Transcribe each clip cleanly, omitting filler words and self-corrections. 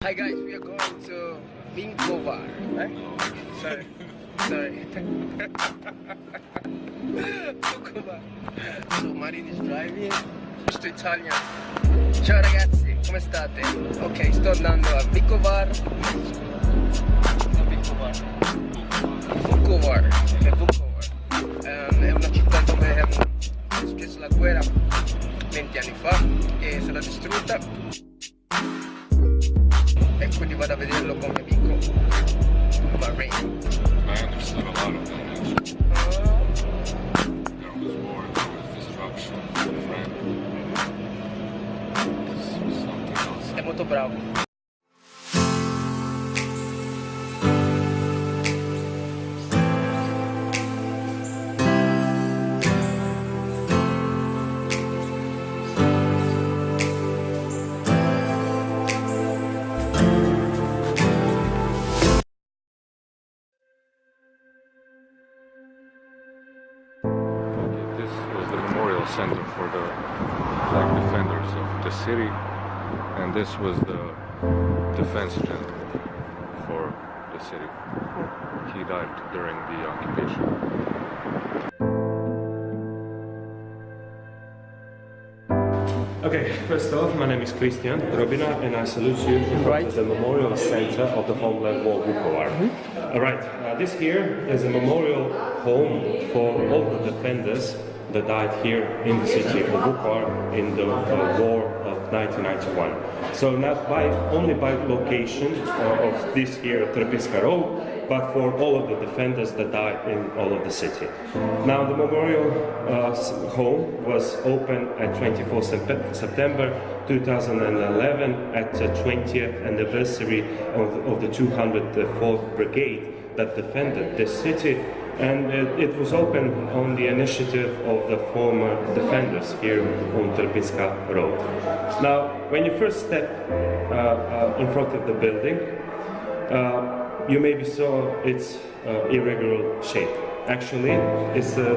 Hi guys, we are going to VUKOVAR. Sorry. VUKOVAR. So Marin is driving. Sto Italian. Ciao ragazzi, come state? Ok, sto andando a VUKOVAR. VUKOVAR. È una città dove è successa la guerra 20 anni fa e è stata distrutta. E quindi vado a vederlo con mio amico Marin. I understood a lot of language. There was war, there was destruction, friend. Something else. È molto bravo. This was the memorial center for the flag defenders of the city, and this was the defense general for the city. He died during the occupation. Okay, first off, my name is Christian Robina and I salute you in front of the Memorial Center of the Homeland War VUKOVAR. Alright, this here is a memorial home for all the defenders that died here in the city of VUKOVAR in the war of 1991. So not only by location of this here Trepinska Road, but for all of the defenders that died in all of the city. Now the memorial home was opened at 24 September 2011 at the 20th anniversary of the 204th Brigade that defended this city, and it was opened on the initiative of the former defenders here on Trepinska Road. Now when you first step in front of the building, you maybe saw its irregular shape. Actually, it's a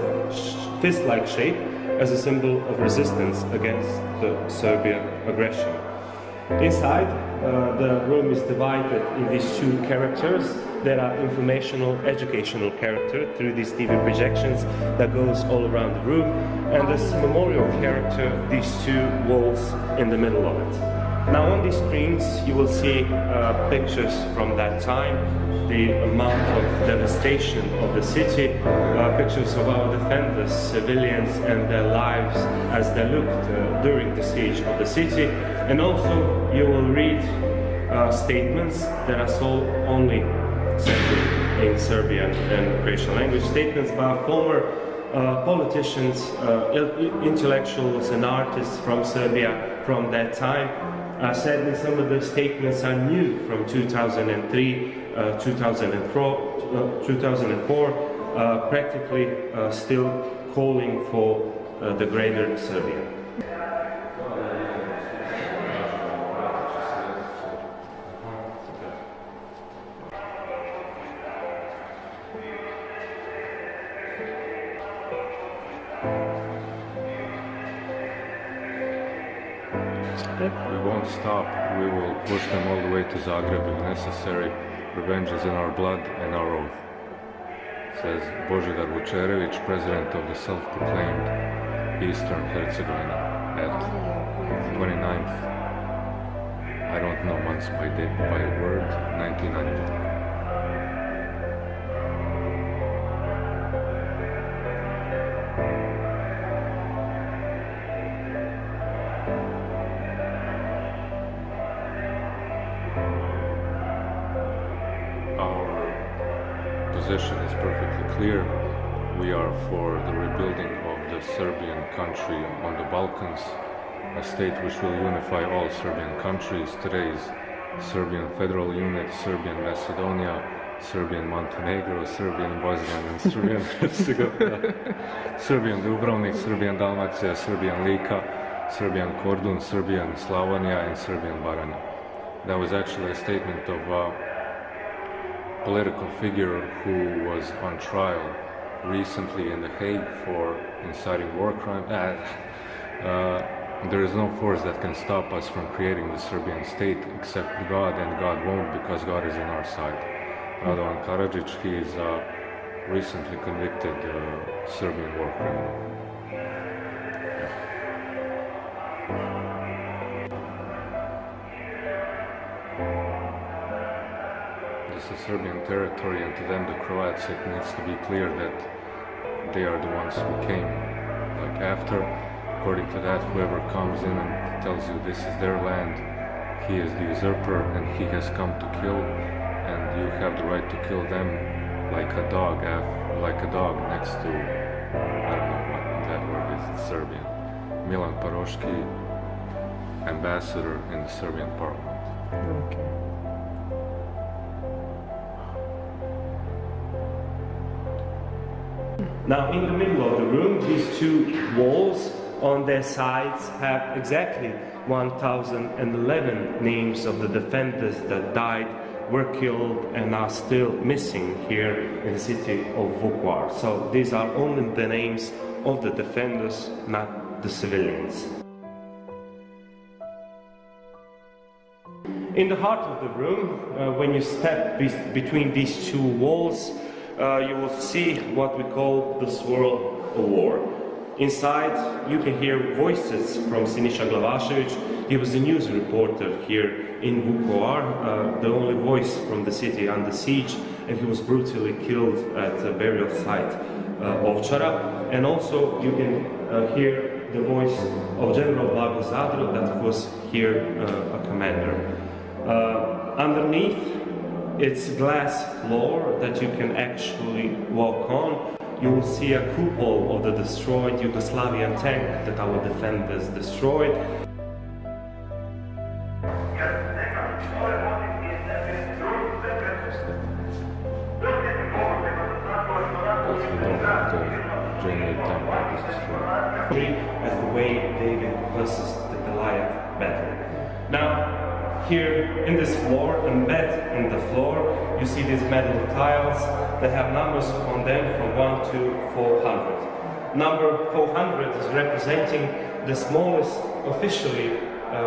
fist-like shape as a symbol of resistance against the Serbian aggression. Inside, the room is divided in these two characters. There are informational, educational character through these TV projections that goes all around the room, and this memorial character, these two walls in the middle of it. Now on these screens you will see pictures from that time, the amount of devastation of the city, pictures of our defenders, civilians and their lives as they looked during the siege of the city, and also you will read statements that are sold only in Serbian and Croatian language, statements by former politicians, intellectuals and artists from Serbia from that time. Sadly, some of the statements are new from 2003, 2004, practically still calling for the greater Serbia. We won't stop. We will push them all the way to Zagreb if necessary. Revenge is in our blood and our oath. Says Božidar Vučerević, president of the self-proclaimed Eastern Herzegovina at 29th, I don't know months by date, by word, 1990. Position is perfectly clear. We are for the rebuilding of the Serbian country on the Balkans, a state which will unify all Serbian countries. Today's Serbian Federal Unit, Serbian Macedonia, Serbian Montenegro, Serbian Bosnia and Serbian Herzegovina, Serbian Dubrovnik, Serbian Dalmatia, Serbian Lika, Serbian Kordun, Serbian Slavonia and Serbian Baranja. That was actually a statement of political figure who was on trial recently in The Hague for inciting war crime, There is no force that can stop us from creating the Serbian state except God, and God won't because God is on our side. Radovan Karadžić, he is a recently convicted Serbian war criminal. This is Serbian territory, and to them, the Croats, it needs to be clear that they are the ones who came like after. According to that, whoever comes in and tells you this is their land, he is the usurper and he has come to kill, and you have the right to kill them like a dog next to, I don't know what that word is in Serbian, Milan Paroški, ambassador in the Serbian parliament. Okay. Now, in the middle of the room, these two walls on their sides have exactly 1011 names of the defenders that died, were killed, and are still missing here in the city of VUKOVAR. So these are only the names of the defenders, not the civilians. In the heart of the room, when you step between these two walls, you will see what we call the swirl of war. Inside, you can hear voices from Siniša Glavašević. He was a news reporter here in VUKOVAR, the only voice from the city under siege, and he was brutally killed at the burial site Ovčara. And also, you can hear the voice of General Blago Zadro, that was here a commander. Underneath, it's glass floor that you can actually walk on. You will see a cupola of the destroyed Yugoslavian tank that our defenders destroyed. As the way David versus the Goliath battle. Now, here in this floor, embedded in the floor, you see these metal tiles that have numbers on them from 1 to 400. Number 400 is representing the smallest officially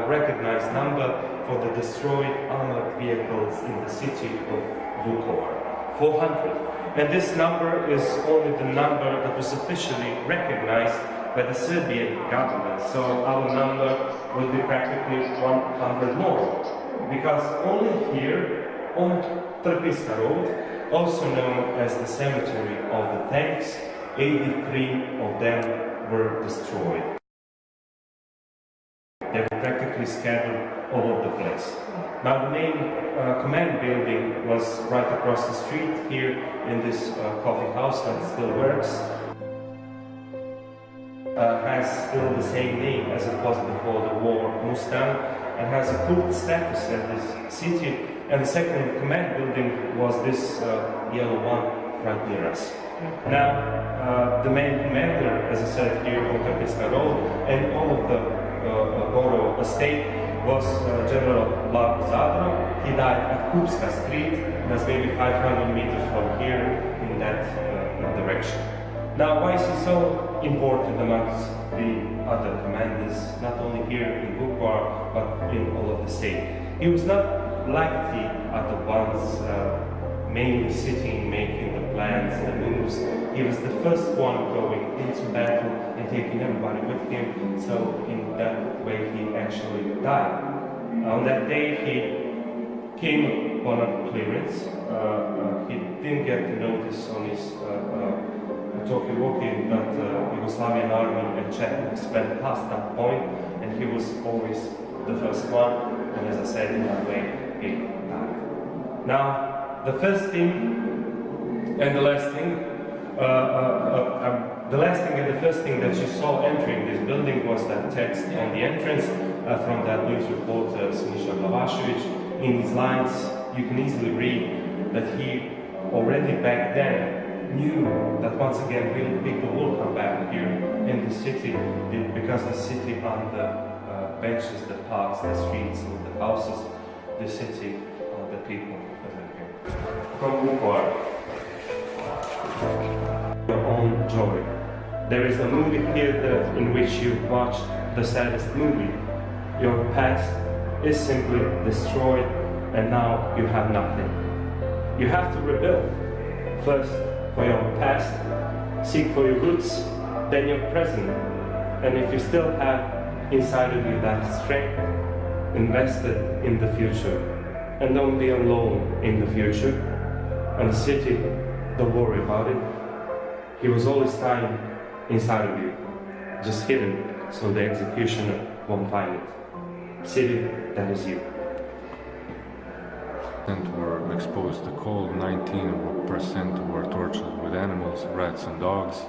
recognized number for the destroyed armored vehicles in the city of VUKOVAR. 400. And this number is only the number that was officially recognized by the Serbian government. So our number will be practically 100 more. Because only here, on Trpiska Road, also known as the cemetery of the tanks, 83 of them were destroyed. They were practically scattered all over the place. Now the main command building was right across the street here in this coffee house that still works. Has still the same name as it was before the war, Mustang, and has a cult status in this city. And the second command building was this yellow one right near us. Now, the main commander, as I said here on Trpiska Road, and all of the Borough estate was General Blago Zadro. He died at Kupska Street, that's maybe 500 meters from here in that direction. Now, why is he so important amongst the other commanders, not only here in VUKOVAR, but in all of the state? He was not like the other ones, mainly sitting, making the plans, the moves. He was the first one going into battle and taking everybody with him, so in that way he actually died. On that day he came on a clearance. He didn't get the notice on his talkie-walkie, but Yugoslavian army and Czech spent past that point, and he was always the first one, and as I said, in that way, he died. Now, the first thing and the last thing, and the first thing that you saw entering this building was that text on the entrance from that news reporter, Siniša Glavašević. In these lines, you can easily read that he already back then knew that once again people will come back here in the city, because the city on the benches, the parks, the streets, the houses, the city, the people that are here. From VUKOVAR, your own joy. There is a movie theater in which you watch the saddest movie. Your past is simply destroyed and now you have nothing. You have to rebuild. First for your past, seek for your roots, then your present. And if you still have inside of you that strength, invest it in the future. And don't be alone in the future. And the city, don't worry about it. He was always time inside of you, just hidden so the executioner won't find it. City, that is you. Were exposed to cold, 19% were tortured with animals, rats and dogs,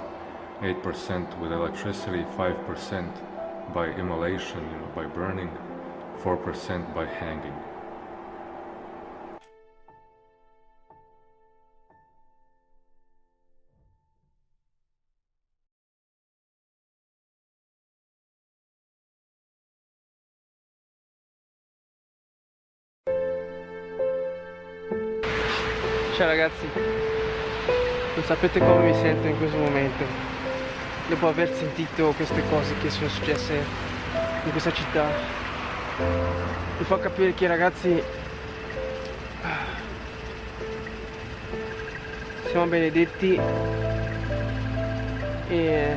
8% with electricity, 5% by immolation, by burning, 4% by hanging. Ciao ragazzi, non sapete come mi sento in questo momento, dopo aver sentito queste cose che sono successe in questa città. Mi fa capire che ragazzi siamo benedetti e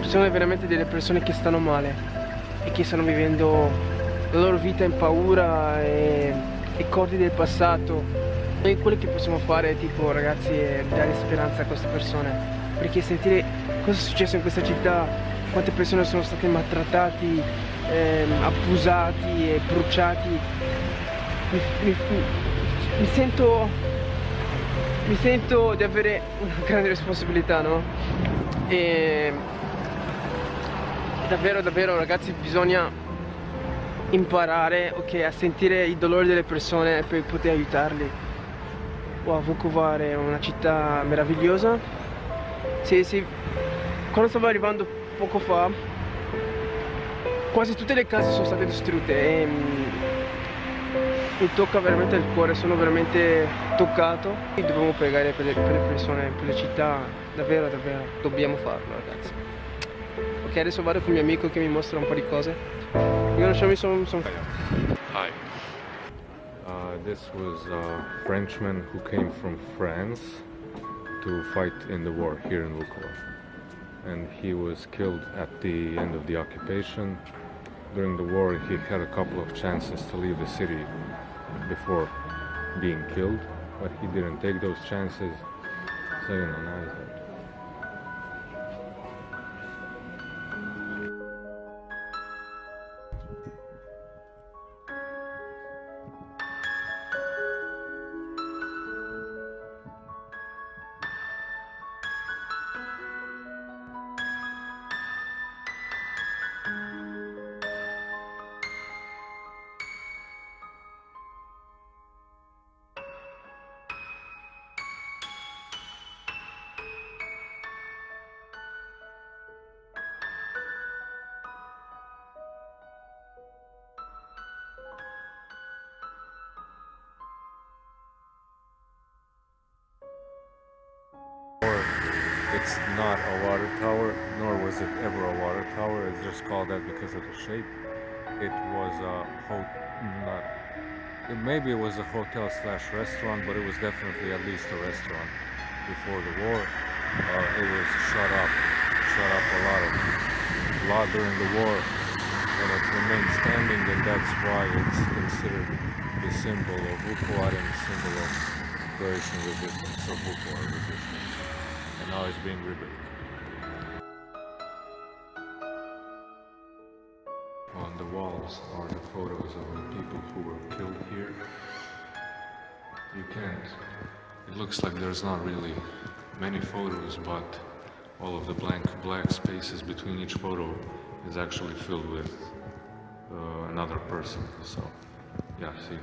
ci sono veramente delle persone che stanno male e che stanno vivendo la loro vita in paura e ricordi del passato. Noi quello che possiamo fare, tipo ragazzi, è dare speranza a queste persone, perché sentire cosa è successo in questa città, quante persone sono state maltrattati, abusati e bruciati, mi sento di avere una grande responsabilità, no? E davvero ragazzi, bisogna imparare, a sentire il dolore delle persone per poter aiutarli. Wow, VUKOVAR è una città meravigliosa. Sì. Quando stavo arrivando poco fa, quasi tutte le case sono state distrutte e mi tocca veramente il cuore, sono veramente toccato. Dobbiamo pregare per le persone, per le città, davvero, dobbiamo farlo ragazzi. Ok, adesso vado con il mio amico che mi mostra un po' di cose. You're gonna show me some... Hi. This was a Frenchman who came from France to fight in the war here in VUKOVAR. And he was killed at the end of the occupation. During the war he had a couple of chances to leave the city before being killed, but he didn't take those chances, so now he's dead. It's not a water tower, nor was it ever a water tower. It's just called that because of the shape. It was maybe it was a hotel slash restaurant, but it was definitely at least a restaurant before the war. It was shut up a lot during the war, and it remained standing, and that's why it's considered the symbol of VUKOVAR and the symbol of Croatian resistance, of VUKOVAR resistance. And now it's being rebuilt. On the walls are the photos of the people who were killed here. It looks like there's not really many photos, but all of the black spaces between each photo is actually filled with another person. So, yeah, see.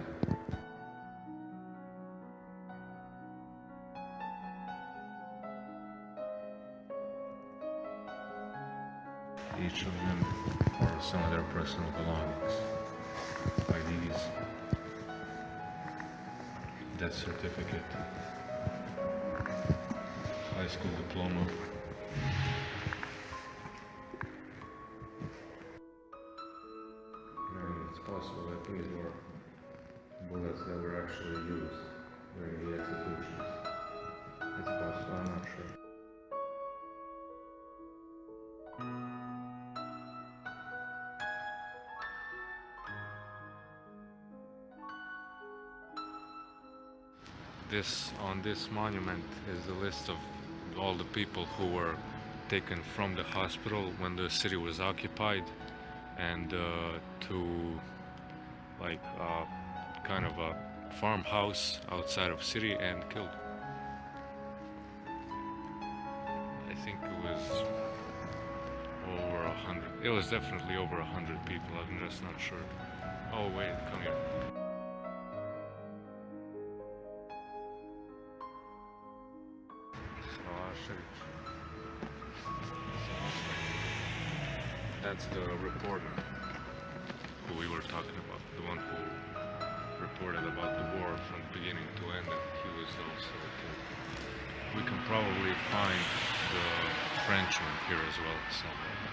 Each of them or some of their personal belongings. IDs, death certificate, high school diploma, these were bullets that were actually used during the executions. It's possible, I'm not sure. On this monument is the list of all the people who were taken from the hospital when the city was occupied and to like kind of a farmhouse outside of city and killed. I think it was over 100. It was definitely over 100 people. I'm just not sure. Oh wait, come here. That's the reporter who we were talking about, the one who reported about the war from beginning to end, and he was also killed. We can probably find the Frenchman here as well somewhere.